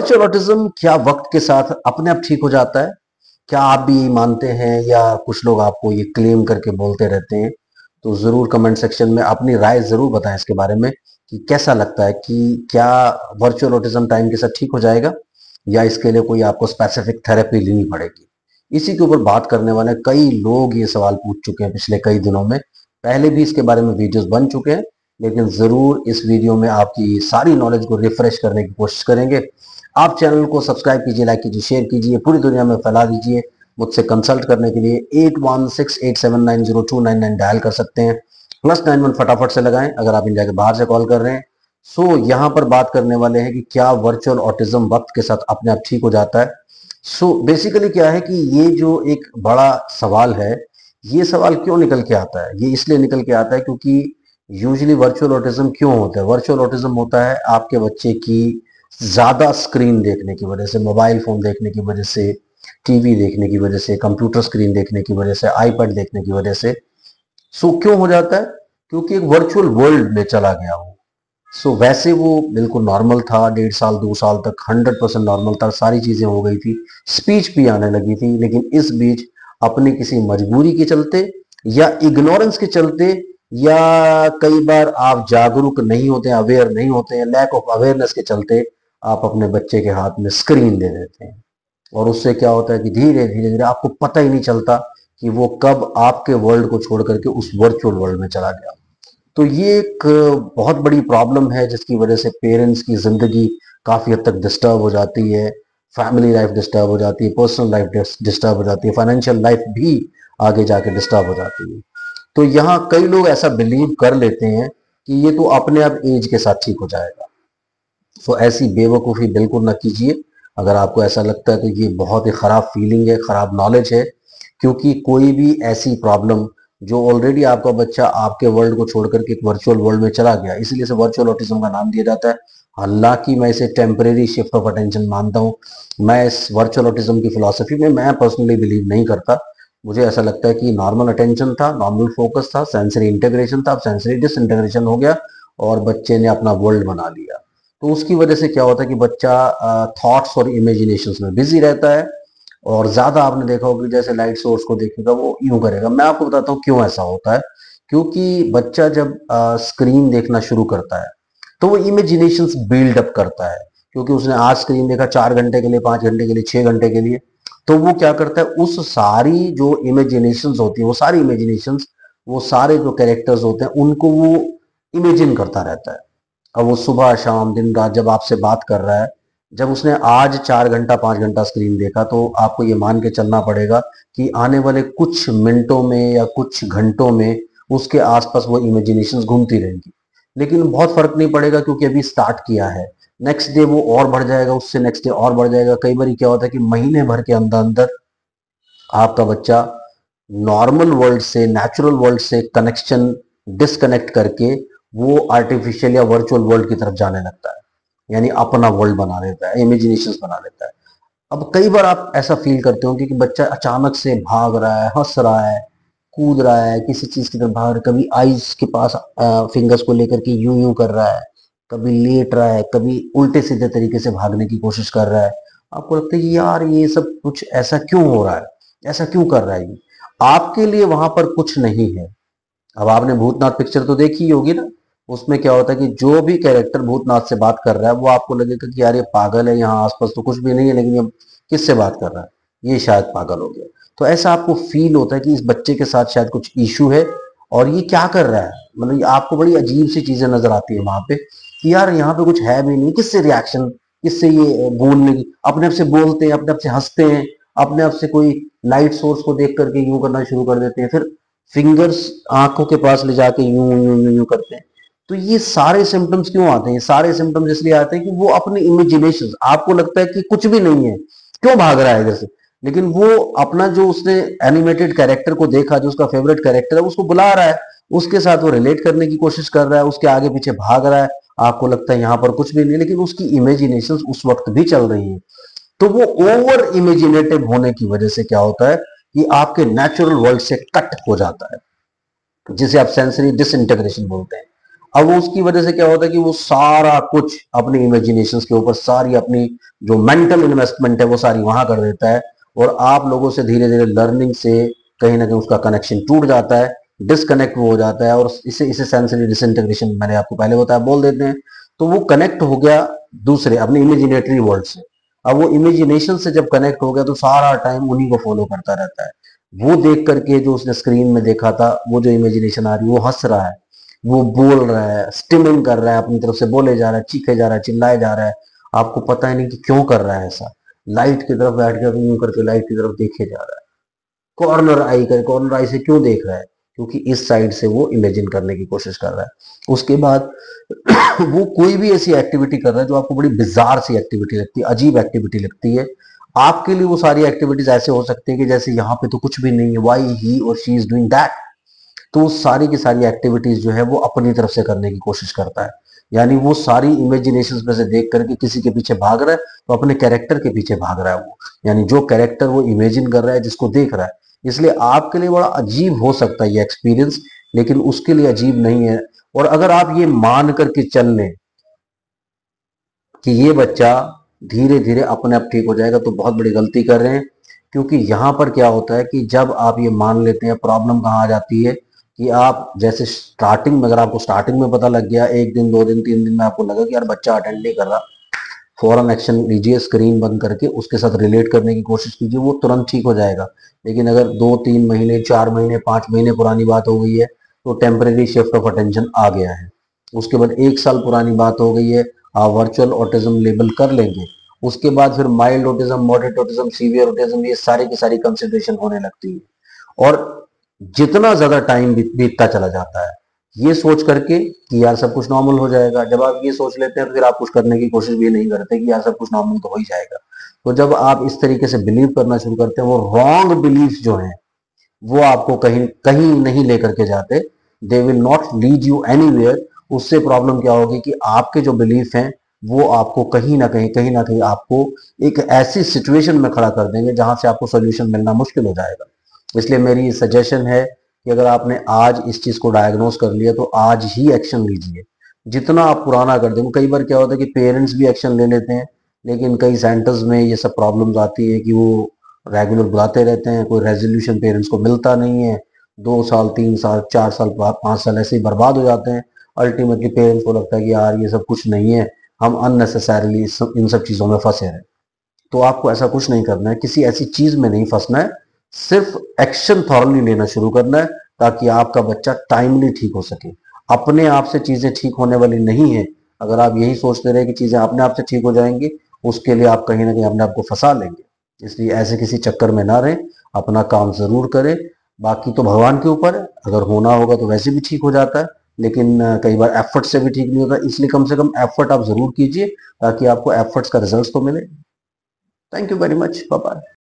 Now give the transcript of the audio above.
Virtual autism क्या वक्त के साथ अपने आप ठीक हो जाता है? क्या आप भी यही मानते हैं या कुछ लोग आपको ये क्लेम करके बोलते रहते हैं? तो जरूर कमेंट सेक्शन में अपनी राय जरूर बताएं इसके बारे में कि कैसा लगता है कि क्या वर्चुअल ऑटिज्म टाइम के साथ ठीक हो जाएगा या इसके लिए कोई आपको स्पेसिफिक थेरेपी लेनी पड़ेगी। इसी के ऊपर बात करने वाले कई लोग ये सवाल पूछ चुके हैं पिछले कई दिनों में। पहले भी इसके बारे में वीडियोस बन चुके हैं, लेकिन जरूर इस वीडियो में आपकी सारी नॉलेज को रिफ्रेश करने की कोशिश करेंगे। आप चैनल को सब्सक्राइब कीजिए, लाइक कीजिए, शेयर कीजिए, पूरी दुनिया में फैला दीजिए। मुझसे कंसल्ट करने के लिए 8168790299 डायल कर सकते हैं। +91 फटाफट से लगाएं अगर आप इंडिया के बाहर से कॉल कर रहे हैं। यहाँ पर बात करने वाले हैं कि क्या वर्चुअल ऑटिज्म वक्त के साथ अपने आप ठीक हो जाता है। बेसिकली क्या है कि ये जो एक बड़ा सवाल है, ये सवाल क्यों निकल के आता है? ये इसलिए निकल के आता है क्योंकि यूजुअली वर्चुअल ऑटिज्म क्यों होता है? वर्चुअल ऑटिज्म होता है आपके बच्चे की ज्यादा स्क्रीन देखने की वजह से, मोबाइल फोन देखने की वजह से, टीवी देखने की वजह से, कंप्यूटर स्क्रीन देखने की वजह से, आईपैड देखने की वजह से। क्यों हो जाता है? क्योंकि एक वर्चुअल वर्ल्ड में चला गया वो। वैसे वो बिल्कुल नॉर्मल था, 1.5 साल 2 साल तक 100% नॉर्मल था, सारी चीजें हो गई थी, स्पीच भी आने लगी थी। लेकिन इस बीच अपनी किसी मजबूरी के चलते या इग्नोरेंस के चलते या कई बार आप जागरूक नहीं होते हैं, अवेयर नहीं होते हैं, लैक ऑफ अवेयरनेस के चलते आप अपने बच्चे के हाथ में स्क्रीन दे देते हैं। और उससे क्या होता है कि धीरे धीरे धीरे आपको पता ही नहीं चलता कि वो कब आपके वर्ल्ड को छोड़ करके उस वर्चुअल वर्ल्ड में चला गया। तो ये एक बहुत बड़ी प्रॉब्लम है जिसकी वजह से पेरेंट्स की जिंदगी काफी हद तक डिस्टर्ब हो जाती है, फैमिली लाइफ डिस्टर्ब हो जाती है, पर्सनल लाइफ डिस्टर्ब हो जाती है, फाइनेंशियल लाइफ भी आगे जाके डिस्टर्ब हो जाती है। तो यहाँ कई लोग ऐसा बिलीव कर लेते हैं कि ये तो अपने आप एज के साथ ठीक हो जाएगा। ऐसी बेवकूफ़ी बिल्कुल ना कीजिए। अगर आपको ऐसा लगता है तो ये बहुत ही ख़राब फीलिंग है, ख़राब नॉलेज है। क्योंकि कोई भी ऐसी प्रॉब्लम जो ऑलरेडी आपका बच्चा आपके वर्ल्ड को छोड़ करके एक वर्चुअल वर्ल्ड में चला गया, इसीलिए से वर्चुअल ऑटिज्म का नाम दिया जाता है। हालांकि मैं इसे टेम्परेरी शिफ्ट ऑफ अटेंशन मानता हूँ। मैं इस वर्चुअल ऑटिज्म की फिलॉसफी में मैं पर्सनली बिलीव नहीं करता। मुझे ऐसा लगता है कि नॉर्मल अटेंशन था, नॉर्मल फोकस था, सेंसरी इंटीग्रेशन था, अब सेंसरी डिसइंटीग्रेशन हो गया और बच्चे ने अपना वर्ल्ड बना लिया। तो उसकी वजह से क्या होता है कि बच्चा थॉट्स और इमेजिनेशंस में बिजी रहता है। और ज्यादा आपने देखा होगा कि जैसे लाइट सोर्स को देखेगा वो यूं करेगा। मैं आपको बताता हूँ क्यों ऐसा होता है। क्योंकि बच्चा जब स्क्रीन देखना शुरू करता है तो वो इमेजिनेशंस बिल्ड अप करता है। क्योंकि उसने आज स्क्रीन देखा 4 घंटे के लिए, 5 घंटे के लिए, 6 घंटे के लिए, तो वो क्या करता है, उस सारी जो इमेजिनेशंस होती है, वो सारी इमेजिनेशंस, वो सारे जो कैरेक्टर्स होते हैं उनको वो इमेजिन करता रहता है। अब वो सुबह शाम दिन रात जब आपसे बात कर रहा है, जब उसने आज 4 घंटा 5 घंटा स्क्रीन देखा, तो आपको ये मान के चलना पड़ेगा कि आने वाले कुछ मिनटों में या कुछ घंटों में उसके आसपास वो इमेजिनेशंस घूमती रहेंगी। लेकिन बहुत फर्क नहीं पड़ेगा क्योंकि अभी स्टार्ट किया है। नेक्स्ट डे वो और बढ़ जाएगा, उससे नेक्स्ट डे और बढ़ जाएगा। कई बार क्या होता है कि महीने भर के अंदर अंदर आपका बच्चा नॉर्मल वर्ल्ड से, नेचुरल वर्ल्ड से कनेक्शन डिस्कनेक्ट करके वो आर्टिफिशियल या वर्चुअल वर्ल्ड की तरफ जाने लगता है। यानी अपना वर्ल्ड बना लेता है, इमेजिनेशंस बना लेता है। अब कई बार आप ऐसा फील करते हो कि बच्चा अचानक से भाग रहा है, हंस रहा है, कूद रहा है, किसी चीज की तरफ भाग रहा है, कभी आईज के पास फिंगर्स को लेकर के यूं यूं कर रहा है, कभी लेट रहा है, कभी उल्टे सीधे तरीके से भागने की कोशिश कर रहा है। आपको लगता है कि यार ये सब कुछ ऐसा क्यों हो रहा है, ऐसा क्यों कर रहा है ये? आपके लिए वहां पर कुछ नहीं है। अब आपने भूतनाथ पिक्चर तो देखी ही होगी ना। उसमें क्या होता है कि जो भी कैरेक्टर भूतनाथ से बात कर रहा है वो आपको लगेगा कि यार ये पागल है, यहाँ आसपास तो कुछ भी नहीं है, लेकिन ये किससे बात कर रहा है, ये शायद पागल हो गया। तो ऐसा आपको फील होता है कि इस बच्चे के साथ शायद कुछ इशू है और ये क्या कर रहा है। मतलब आपको बड़ी अजीब सी चीजें नजर आती है वहां पे कि यार यहाँ पे कुछ है भी नहीं, किससे रिएक्शन, किससे ये बोलने की, अपने आप से बोलते हैं, अपने आप से हंसते हैं, अपने आप से कोई लाइट सोर्स को देख करके यूं करना शुरू कर देते हैं, फिर फिंगर्स आंखों के पास ले जाके यूं यूं यूं यूं करते हैं। तो ये सारे सिम्टम्स क्यों आते हैं? ये सारे सिम्टम्स इसलिए आते हैं कि वो अपनी इमेजिनेशन, आपको लगता है कि कुछ भी नहीं है, क्यों भाग रहा है इधर से, लेकिन वो अपना जो उसने एनिमेटेड कैरेक्टर को देखा, जो उसका फेवरेट कैरेक्टर है, उसको बुला रहा है, उसके साथ वो रिलेट करने की कोशिश कर रहा है, उसके आगे पीछे भाग रहा है। आपको लगता है यहाँ पर कुछ भी नहीं, लेकिन उसकी इमेजिनेशन उस वक्त भी चल रही है। तो वो ओवर इमेजिनेटिव होने की वजह से क्या होता है कि आपके नेचुरल वर्ल्ड से कट हो जाता है, जिसे आप सेंसरी डिसइंटीग्रेशन बोलते हैं। अब वो उसकी वजह से क्या होता है कि वो सारा कुछ अपनी इमेजिनेशंस के ऊपर, सारी अपनी जो मेंटल इन्वेस्टमेंट है वो सारी वहां कर देता है, और आप लोगों से धीरे धीरे लर्निंग से कहीं ना कहीं उसका कनेक्शन टूट जाता है, डिसकनेक्ट वो हो जाता है, और इसे इसे सेंसरी डिसइंटीग्रेशन मैंने आपको पहले बताया बोल देते हैं। तो वो कनेक्ट हो गया दूसरे अपने इमेजिनेटरी वर्ल्ड से। अब वो इमेजिनेशन से जब कनेक्ट हो गया तो सारा टाइम उन्हीं को फॉलो करता रहता है। वो देख करके जो उसने स्क्रीन में देखा था, वो जो इमेजिनेशन आ रही है, वो हंस रहा है, वो बोल रहा है, स्टिमिंग कर रहा है, अपनी तरफ से बोले जा रहा है, चीखे जा रहा है, चिल्लाए जा रहा है। आपको पता ही नहीं कि क्यों कर रहा है ऐसा। लाइट की तरफ बैठ कर यूं करके लाइट की तरफ देखे जा रहा है, कॉर्नर आई से क्यों देख रहा है, क्योंकि इस साइड से वो इमेजिन करने की कोशिश कर रहा है। उसके बाद वो कोई भी ऐसी एक्टिविटी कर रहा है जो आपको बड़ी बिजार सी एक्टिविटी लगती है, अजीब एक्टिविटी लगती है। आपके लिए वो सारी एक्टिविटीज ऐसे हो सकती है कि जैसे यहाँ पे तो कुछ भी नहीं है, वाई ही और शी इज डूइंग दैट। तो सारी की सारी एक्टिविटीज जो है वो अपनी तरफ से करने की कोशिश करता है। यानी वो सारी इमेजिनेशन में से देख करके किसी के पीछे भाग रहा है, तो अपने कैरेक्टर के पीछे भाग रहा है वो। यानी जो कैरेक्टर वो इमेजिन कर रहा है, जिसको देख रहा है। इसलिए आपके लिए बड़ा अजीब हो सकता है ये एक्सपीरियंस, लेकिन उसके लिए अजीब नहीं है। और अगर आप ये मान करके चल लें कि ये बच्चा धीरे धीरे अपने आप ठीक हो जाएगा, तो बहुत बड़ी गलती कर रहे हैं। क्योंकि यहाँ पर क्या होता है कि जब आप ये मान लेते हैं, प्रॉब्लम कहाँ आ जाती है कि आप जैसे स्टार्टिंग में, अगर आपको स्टार्टिंग में पता लग गया, एक दिन, 2 दिन, 3 दिन में आपको लगा कि यार बच्चा अटेंड नहीं कर रहा, फौरन एक्शन लीजिए, स्क्रीन बंद करके उसके साथ रिलेट करने की कोशिश कीजिए, वो तुरंत ठीक हो जाएगा। लेकिन अगर 2-3 महीने, 4 महीने, 5 महीने पुरानी बात हो गई है, तो टेम्परेरी शिफ्ट ऑफ अटेंशन आ गया है। उसके बाद 1 साल पुरानी बात हो गई है, आप वर्चुअल ऑटिज्म लेबल कर लेंगे। उसके बाद फिर mild autism, moderate autism, severe autism, ये सारी की सारी कंसिडरेशन होने लगती है। और जितना ज्यादा टाइम बीतता चला जाता है, ये सोच करके कि यार सब कुछ नॉर्मल हो जाएगा, जब आप ये सोच लेते हैं तो फिर आप कुछ करने की कोशिश भी नहीं करते कि यार सब कुछ नॉर्मल तो हो ही जाएगा। तो जब आप इस तरीके से बिलीव करना शुरू करते हैं, वो रॉन्ग बिलीफ जो है वो आपको कहीं कहीं नहीं लेकर के जाते, they will not lead you anywhere. उससे प्रॉब्लम क्या होगी कि आपके जो बिलीफ हैं वो आपको कहीं ना कहीं आपको एक ऐसी सिचुएशन में खड़ा कर देंगे जहां से आपको सोल्यूशन मिलना मुश्किल हो जाएगा। इसलिए मेरी सजेशन है कि अगर आपने आज इस चीज को डायग्नोस कर लिया तो आज ही एक्शन लीजिए। जितना आप पुराना कर देंगे, कई बार क्या होता है कि पेरेंट्स भी एक्शन ले लेते हैं, लेकिन कई सेंटर्स में ये सब प्रॉब्लम्स आती है कि वो रेगुलर बुलाते रहते हैं, कोई रेजोल्यूशन पेरेंट्स को मिलता नहीं है। 2 साल, 3 साल, 4 साल, 5 साल ऐसे ही बर्बाद हो जाते हैं। अल्टीमेटली पेरेंट्स को लगता है कि यार ये सब कुछ नहीं है, हम अननेसेसरली इन सब चीजों में फंसे हैं। तो आपको ऐसा कुछ नहीं करना है, किसी ऐसी चीज में नहीं फंसना है, सिर्फ एक्शन थॉरली लेना शुरू करना है, ताकि आपका बच्चा टाइमली ठीक हो सके। अपने आप से चीजें ठीक होने वाली नहीं है। अगर आप यही सोचते रहे कि चीजें अपने आप से ठीक हो जाएंगी, उसके लिए आप कहीं ना कहीं अपने आप को फंसा लेंगे। इसलिए ऐसे किसी चक्कर में ना रहें, अपना काम जरूर करें। बाकी तो भगवान के ऊपर है, अगर होना होगा तो वैसे भी ठीक हो जाता है, लेकिन कई बार एफर्ट से भी ठीक नहीं होता। इसलिए कम से कम एफर्ट आप जरूर कीजिए, ताकि आपको एफर्ट्स का रिजल्ट तो मिले। Thank you very much, bye bye.